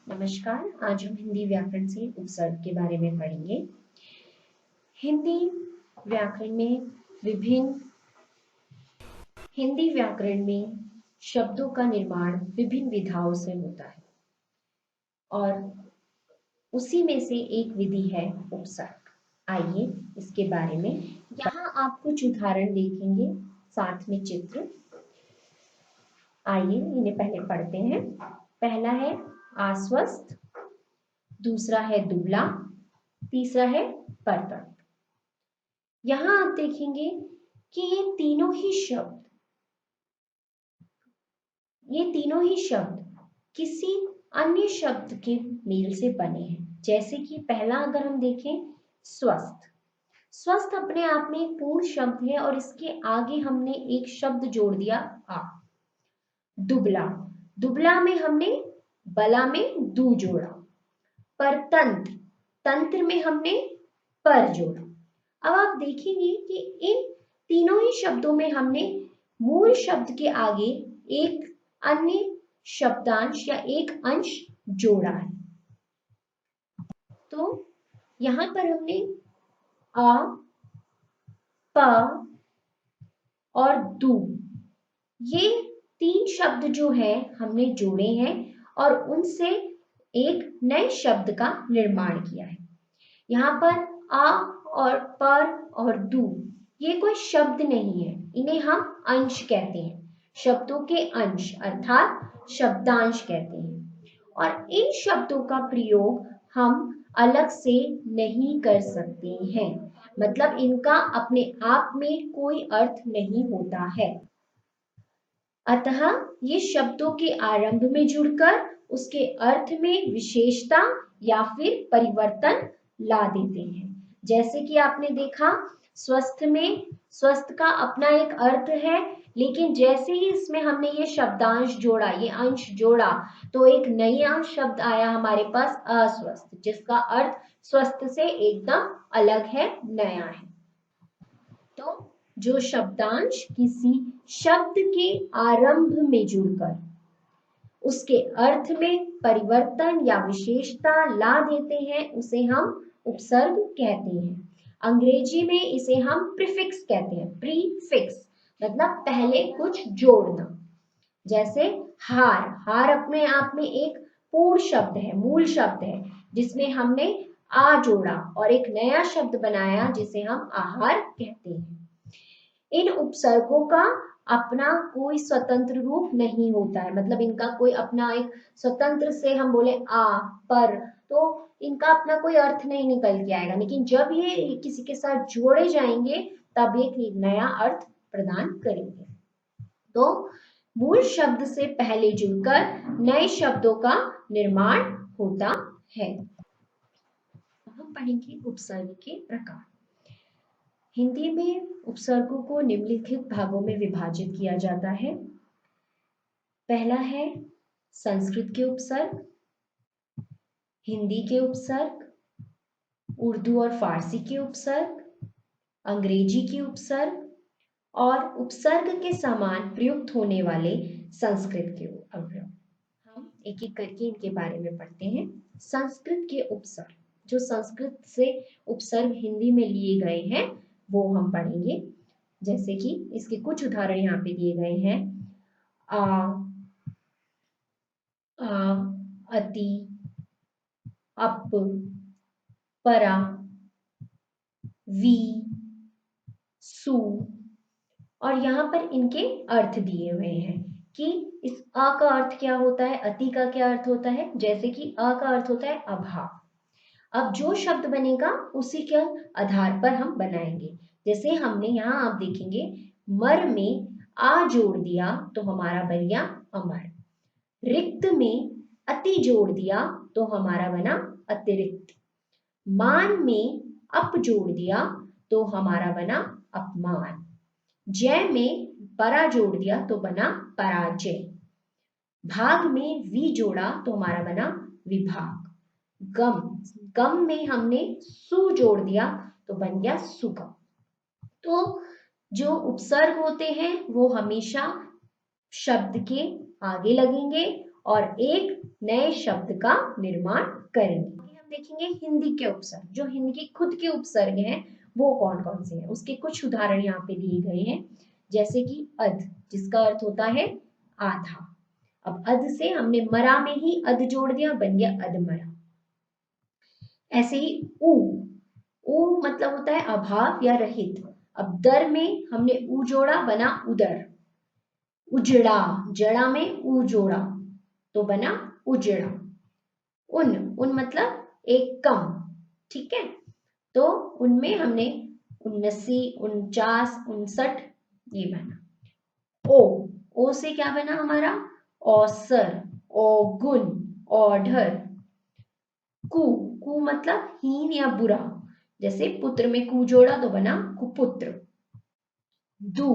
नमस्कार। आज हम हिंदी व्याकरण से उपसर्ग के बारे में पढ़ेंगे। हिंदी व्याकरण में विभिन्न हिंदी व्याकरण में शब्दों का निर्माण विभिन्न विधाओं से होता है और उसी में से एक विधि है उपसर्ग। आइए इसके बारे में यहाँ आप कुछ उदाहरण देखेंगे, साथ में चित्र। आइए इन्हें पहले पढ़ते हैं। पहला है आश्वस्त, दूसरा है दुबला, तीसरा है परतंत्र। यहां आप देखेंगे कि ये तीनों ही शब्द किसी अन्य शब्द के मेल से बने हैं। जैसे कि पहला अगर हम देखें स्वस्थ, स्वस्थ अपने आप में एक पूर्ण शब्द है और इसके आगे हमने एक शब्द जोड़ दिया आ। दुबला, दुबला में हमने बला में दू जोड़ा। परतंत्र, तंत्र में हमने पर जोड़ा। अब आप देखेंगे कि इन तीनों ही शब्दों में हमने मूल शब्द के आगे एक अन्य शब्दांश या एक अंश जोड़ा है। तो यहां पर हमने आ, प और दू, ये तीन शब्द जो है हमने जोड़े हैं और उनसे एक नए शब्द का निर्माण किया है। यहाँ पर आ और पर और दू ये कोई शब्द नहीं है, इन्हें हम अंश कहते हैं। शब्दों के अंश अर्थात शब्दांश कहते हैं और इन शब्दों का प्रयोग हम अलग से नहीं कर सकते हैं। मतलब इनका अपने आप में कोई अर्थ नहीं होता है। अतः ये शब्दों के आरंभ में जुड़कर उसके अर्थ में विशेषता या फिर परिवर्तन ला देते हैं। जैसे कि आपने देखा स्वस्थ में स्वस्थ का अपना एक अर्थ है, लेकिन जैसे ही इसमें हमने ये शब्दांश जोड़ा, ये अंश जोड़ा, तो एक नया शब्द आया हमारे पास अस्वस्थ, जिसका अर्थ स्वस्थ से एकदम अलग है, नया है। तो जो शब्दांश किसी शब्द के आरंभ में जुड़कर उसके अर्थ में परिवर्तन या विशेषता ला देते हैं उसे हम उपसर्ग कहते हैं। अंग्रेजी में इसे हम प्रीफिक्स कहते हैं। प्रीफिक्स मतलब पहले कुछ जोड़ना। जैसे हार, हार अपने आप में एक पूर्ण शब्द है, मूल शब्द है, जिसमें हमने आ जोड़ा और एक नया शब्द बनाया जिसे हम आहार कहते हैं। इन उपसर्गों का अपना कोई स्वतंत्र रूप नहीं होता है। मतलब इनका कोई अपना एक स्वतंत्र से हम बोले आ पर, तो इनका अपना कोई अर्थ नहीं निकल के आएगा, लेकिन जब ये किसी के साथ जोड़े जाएंगे तब एक नया अर्थ प्रदान करेंगे। तो मूल शब्द से पहले जुड़कर नए शब्दों का निर्माण होता है। हम पढ़ेंगे उपसर्ग के प्रकार। हिंदी में उपसर्गों को निम्नलिखित भागों में विभाजित किया जाता है। पहला है संस्कृत के उपसर्ग, हिंदी के उपसर्ग, उर्दू और फारसी के उपसर्ग, अंग्रेजी के उपसर्ग और उपसर्ग के समान प्रयुक्त होने वाले संस्कृत के अवयव। हम एक एक करके इनके बारे में पढ़ते हैं। संस्कृत के उपसर्ग, जो संस्कृत से उपसर्ग हिंदी में लिए गए हैं वो हम पढ़ेंगे। जैसे कि इसके कुछ उदाहरण यहाँ पे दिए गए हैं। अति, अप, परा, वी, सु, और यहाँ पर इनके अर्थ दिए हुए हैं कि इस अ का अर्थ क्या होता है, अति का क्या अर्थ होता है। जैसे कि अ का अर्थ होता है अभाव। अब जो शब्द बनेगा उसी के आधार पर हम बनाएंगे। जैसे हमने यहाँ आप देखेंगे मर में आ जोड़ दिया तो हमारा बन गया अमर। रिक्त में अति जोड़ दिया तो हमारा बना अतिरिक्त। मान में अप जोड़ दिया तो हमारा बना अपमान। जय में परा जोड़ दिया तो बना पराजय। भाग में वी जोड़ा तो हमारा बना विभाग। गम, गम में हमने सु जोड़ दिया तो बन गया सुगम। तो जो उपसर्ग होते हैं वो हमेशा शब्द के आगे लगेंगे और एक नए शब्द का निर्माण करेंगे। हम देखेंगे हिंदी के उपसर्ग, जो हिंदी के खुद के उपसर्ग हैं वो कौन कौन से हैं, उसके कुछ उदाहरण यहाँ पे दिए गए हैं। जैसे कि अध, जिसका अर्थ होता है आधा। अब अध से हमने मरा में ही अध जोड़ दिया, बन गया अधमरा। ऐसे ही ऊ, ऊ मतलब होता है अभाव या रहित। अब दर में हमने ऊ जोड़ा, बना उदर। उजड़ा, जड़ा में ऊ जोड़ा तो बना उजड़ा। उन, उन मतलब एक कम, ठीक है, तो उनमें हमने 79, 49, 59 ये बना। ओ, ओ से क्या बना हमारा औसर, औगुन, औढ़र। कु, कु मतलब हीन या बुरा, जैसे पुत्र में कु जोड़ा तो बना कुपुत्र। दू,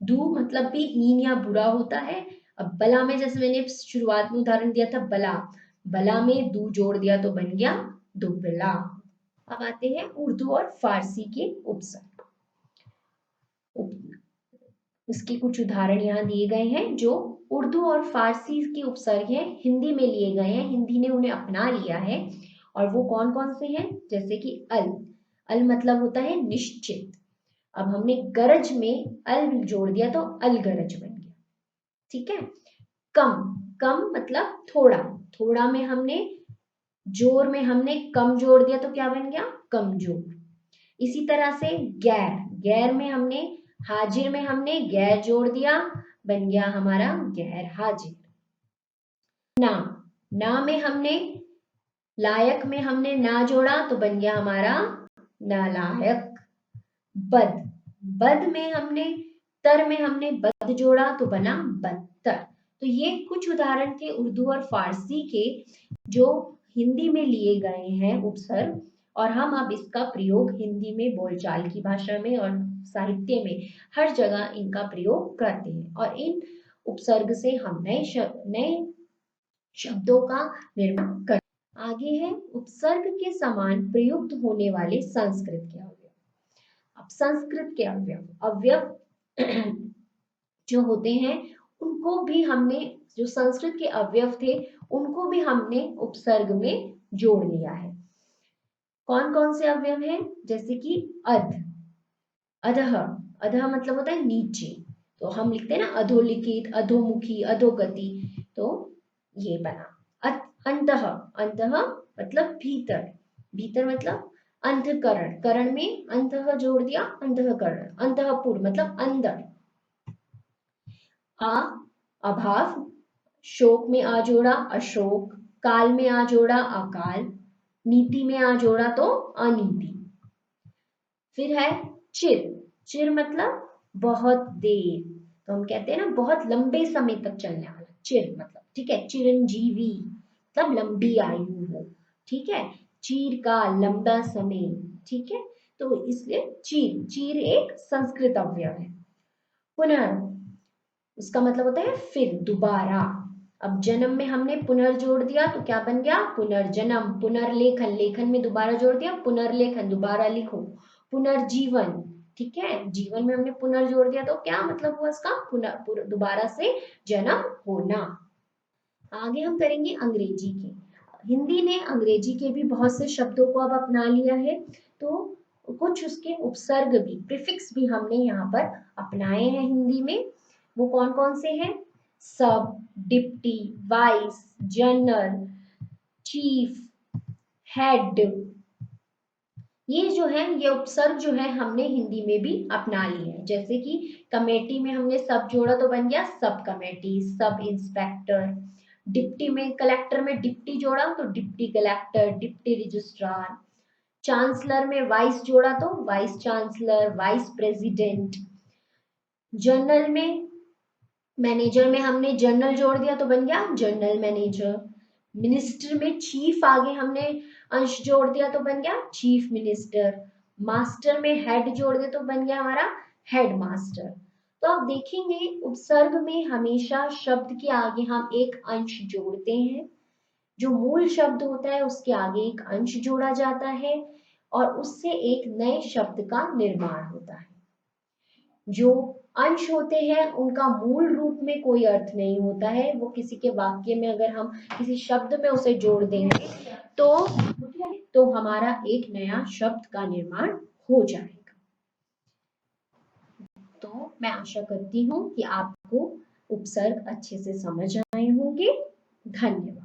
दू मतलब भी हीन या बुरा होता है। अब बला में जैसे मैंने शुरुआत में उदाहरण दिया था बला, बला में दू जोड़ दिया तो बन गया दुबला। अब आते हैं उर्दू और फारसी के उपसर्ग। इसके कुछ उदाहरण यहाँ दिए गए हैं। जो उर्दू और फारसी के उपसर्ग हैं हिंदी में लिए गए हैं, हिंदी ने उन्हें अपना लिया है। और वो कौन कौन से हैं, जैसे कि अल, अल मतलब होता है निश्चित। अब हमने गरज में अल जोड़ दिया तो अलगरज बन गया, ठीक है। कम, कम मतलब थोड़ा, थोड़ा में हमने जोर में हमने कम जोड़ दिया तो क्या बन गया कमजोर। इसी तरह से गैर, गैर में हमने हाजिर में हमने गैर जोड़ दिया, बन गया हमारा गैर हाजिर। ना, ना में हमने लायक में हमने ना जोड़ा तो बन गया हमारा नालायक। बद, बद में हमने तर में हमने बद जोड़ा तो बना बदतर। तो ये कुछ उदाहरण थे उर्दू और फारसी के जो हिंदी में लिए गए हैं उपसर्ग। और हम अब इसका प्रयोग हिंदी में बोलचाल की भाषा में और साहित्य में हर जगह इनका प्रयोग करते हैं। और इन उपसर्ग से हम नए शब्दों का निर्माण करते हैं। आगे है उपसर्ग के समान प्रयुक्त होने वाले संस्कृत के अवयव। अब संस्कृत के अवयव, अवयव जो होते हैं उनको भी हमने, जो संस्कृत के अवयव थे उनको भी हमने उपसर्ग में जोड़ लिया है। कौन कौन से अवयव हैं, जैसे कि अध, अधः, अधः मतलब होता है नीचे, तो हम लिखते हैं ना अधोलिखित, अधोमुखी, अधोगति, तो ये बना। अंतः, अंतः मतलब भीतर, भीतर मतलब अंतःकरण, करण में अंतः जोड़ दिया अंतःकरण। अंतःपुर मतलब अंदर। आ, अभाव, शोक में आ जोड़ा अशोक, काल में आ जोड़ा अकाल, नीति में आ जोड़ा तो अनीति। फिर है चिर, चिर मतलब बहुत देर, तो हम कहते हैं ना बहुत लंबे समय तक चलने वाला, चिर मतलब, ठीक है। चिरंजीवी मतलब लंबी आयु हो, ठीक है। चीर का लंबा समय, ठीक है, तो इसलिए चीर, चीर एक संस्कृत अवयव है। पुनः, उसका मतलब होता है फिर, दोबारा। अब जन्म में हमने पुनर् जोड़ दिया तो क्या बन गया पुनर्जन्म। पुनर्लेखन, लेखन में दोबारा जोड़ दिया पुनर्लेखन, दोबारा लिखो। पुनर्जीवन, ठीक है, जीवन में हमने पुनर् जोड़ दिया तो क्या मतलब हुआ इसका पुनः, दोबारा से जन्म होना। आगे हम करेंगे अंग्रेजी के। हिंदी ने अंग्रेजी के भी बहुत से शब्दों को अब अपना लिया है, तो कुछ उसके उपसर्ग भी, प्रीफिक्स भी हमने यहाँ पर अपनाए हैं हिंदी में। वो कौन कौन से हैं, सब, deputy, vice, general, chief, head, ये जो है ये उपसर्ग जो है हमने हिंदी में भी अपना लिए हैं। जैसे कि कमेटी में हमने सब जोड़ा तो बन गया sub committee, sub inspector. Deputy में, कलेक्टर में डिप्टी जोड़ा तो deputy collector, deputy registrar. Chancellor में वाइस जोड़ा तो vice chancellor, vice president. General में, मैनेजर में हमने जनरल जोड़ दिया तो बन गया जनरल मैनेजर। मिनिस्टर में चीफ आगे हमने अंश जोड़ दिया तो बन गया चीफ मिनिस्टर। मास्टर में हेड जोड़ दिया तो बन गया हमारा हेड मास्टर। तो आप देखेंगे उपसर्ग में हमेशा शब्द के आगे हम एक अंश जोड़ते हैं, जो मूल शब्द होता है उसके आगे एक अंश जोड़ा जाता है और उससे एक नए शब्द का निर्माण होता है। जो अंश होते हैं उनका मूल रूप में कोई अर्थ नहीं होता है, वो किसी के वाक्य में अगर हम किसी शब्द में उसे जोड़ देंगे तो हमारा एक नया शब्द का निर्माण हो जाएगा। तो मैं आशा करती हूँ कि आपको उपसर्ग अच्छे से समझ आए होंगे। धन्यवाद।